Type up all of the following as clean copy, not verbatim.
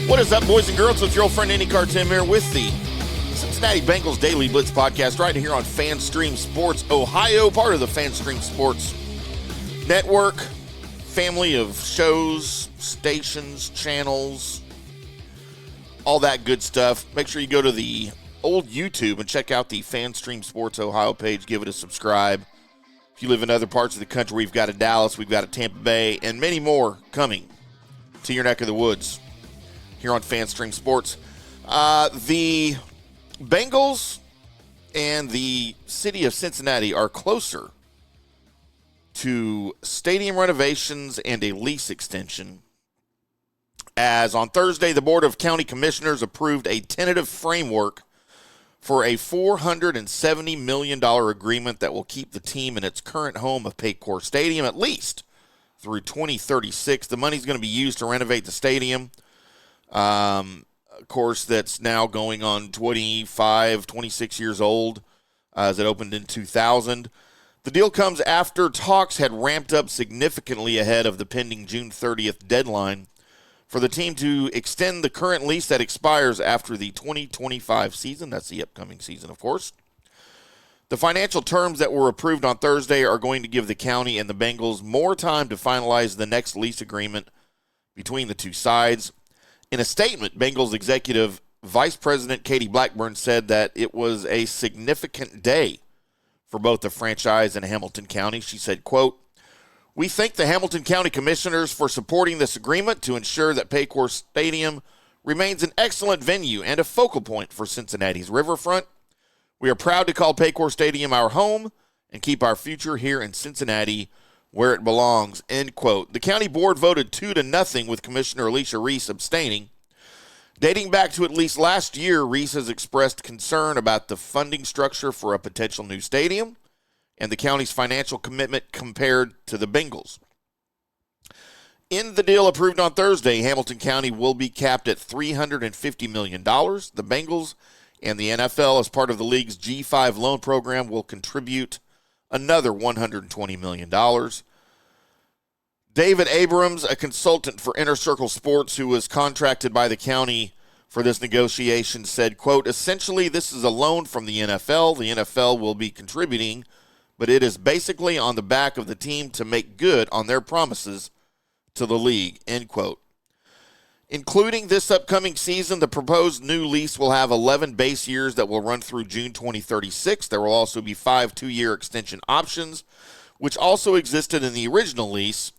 What is up, boys and girls? It's your old friend IndyCarTim here with the Cincinnati Bengals Daily Blitz podcast right here on FanStream Sports Ohio, part of the FanStream Sports Network, family of shows, stations, channels, all that good stuff. Make sure you go to the old YouTube and check out the FanStream Sports Ohio page. Give it a subscribe. If you live in other parts of the country, we've got a Dallas, we've got a Tampa Bay, and many more coming to your neck of the woods here on FanStream Sports. The Bengals and the city of Cincinnati are closer to stadium renovations and a lease extension, as on Thursday, the Board of County Commissioners approved a tentative framework for a $470 million agreement that will keep the team in its current home of Paycor Stadium at least through 2036. The money's going to be used to renovate the stadium. Of course, that's now going on 26 years old, as it opened in 2000. The deal comes after talks had ramped up significantly ahead of the pending June 30th deadline for the team to extend the current lease that expires after the 2025 season. That's the upcoming season, of course. The financial terms that were approved on Thursday are going to give the county and the Bengals more time to finalize the next lease agreement between the two sides. In a statement, Bengals executive Vice President Katie Blackburn said that it was a significant day for both the franchise and Hamilton County. She said, quote, "We thank the Hamilton County Commissioners for supporting this agreement to ensure that Paycor Stadium remains an excellent venue and a focal point for Cincinnati's riverfront. We are proud to call Paycor Stadium our home and keep our future here in Cincinnati where it belongs," end quote. The county board voted 2-0 with Commissioner Alicia Reese abstaining. Dating back to at least last year, Reese has expressed concern about the funding structure for a potential new stadium and the county's financial commitment compared to the Bengals. In the deal approved on Thursday, Hamilton County will be capped at $350 million. The Bengals and the NFL, as part of the league's G5 loan program, will contribute another $120 million. David Abrams, a consultant for Inner Circle Sports who was contracted by the county for this negotiation, said, quote, "Essentially, this is a loan from the NFL. The NFL will be contributing, but it is basically on the back of the team to make good on their promises to the league," end quote. Including this upcoming season, the proposed new lease will have 11 base years that will run through June 2036. There will also be 5 two-year extension options, which also existed in the original lease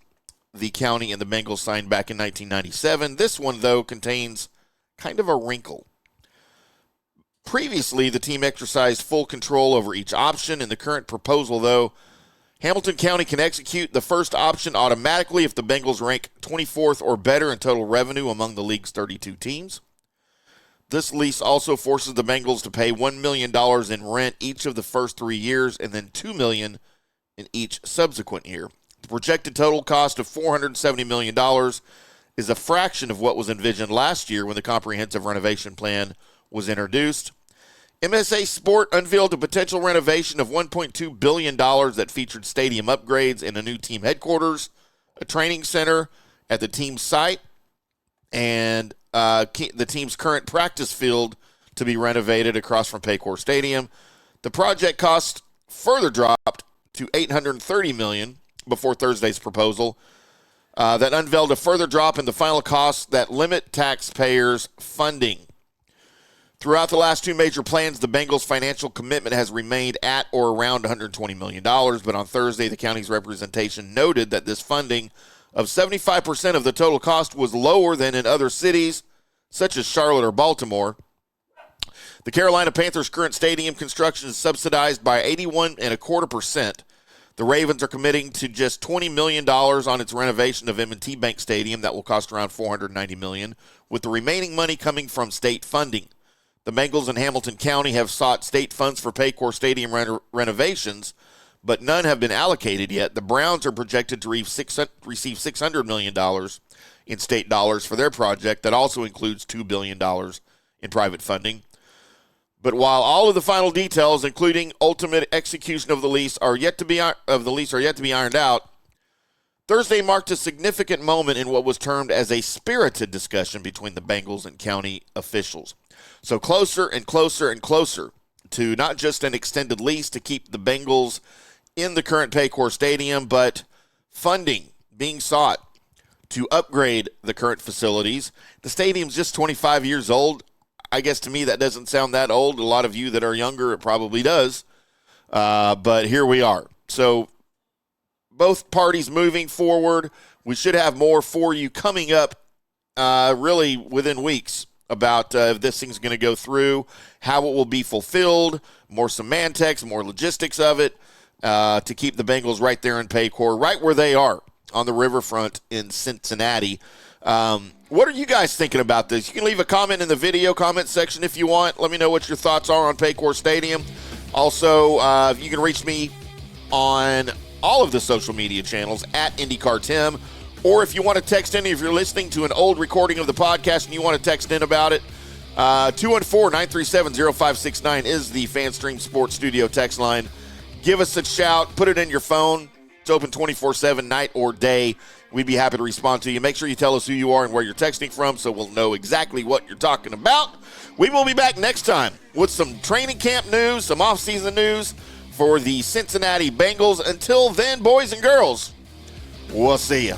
the county and the Bengals signed back in 1997. This one, though, contains kind of a wrinkle. Previously, the team exercised full control over each option. In the current proposal, though, Hamilton County can execute the first option automatically if the Bengals rank 24th or better in total revenue among the league's 32 teams. This lease also forces the Bengals to pay $1 million in rent each of the first 3 years and then $2 million in each subsequent year. The projected total cost of $470 million is a fraction of what was envisioned last year when the comprehensive renovation plan was introduced. MSA Sport unveiled a potential renovation of $1.2 billion that featured stadium upgrades and a new team headquarters, a training center at the team's site, and the team's current practice field to be renovated across from Paycor Stadium. The project cost further dropped to $830 million before Thursday's proposal that unveiled a further drop in the final costs that limit taxpayers' funding. Throughout the last 2 major plans, the Bengals' financial commitment has remained at or around $120 million, but on Thursday, the county's representation noted that this funding of 75% of the total cost was lower than in other cities, such as Charlotte or Baltimore. The Carolina Panthers' current stadium construction is subsidized by 81.25%. The Ravens are committing to just $20 million on its renovation of M&T Bank Stadium that will cost around $490 million, with the remaining money coming from state funding. The Bengals and Hamilton County have sought state funds for Paycor Stadium renovations, but none have been allocated yet. The Browns are projected to receive $600 million in state dollars for their project. That also includes $2 billion in private funding. But while all of the final details, including ultimate execution of the lease, are yet to be ironed out, Thursday marked a significant moment in what was termed as a spirited discussion between the Bengals and county officials. So closer and closer and closer to not just an extended lease to keep the Bengals in the current Paycor Stadium, but funding being sought to upgrade the current facilities. The stadium's just 25 years old. I guess to me that doesn't sound that old. A lot of you that are younger, it probably does. But here we are. So both parties moving forward. We should have more for you coming up really within weeks about if this thing's going to go through, how it will be fulfilled, more semantics, more logistics of it to keep the Bengals right there in Paycor, right where they are on the riverfront in Cincinnati. What are you guys thinking about this? You can leave a comment in the video comment section if you want. Let me know what your thoughts are on Paycor Stadium. Also, you can reach me on all of the social media channels at IndyCarTim. Or if you want to text in, if you're listening to an old recording of the podcast and you want to text in about it, 214-937-0569 is the FanStream Sports Studio text line. Give us a shout. Put it in your phone. It's open 24/7, night or day. We'd be happy to respond to you. Make sure you tell us who you are and where you're texting from so we'll know exactly what you're talking about. We will be back next time with some training camp news, some off-season news for the Cincinnati Bengals. Until then, boys and girls, we'll see you.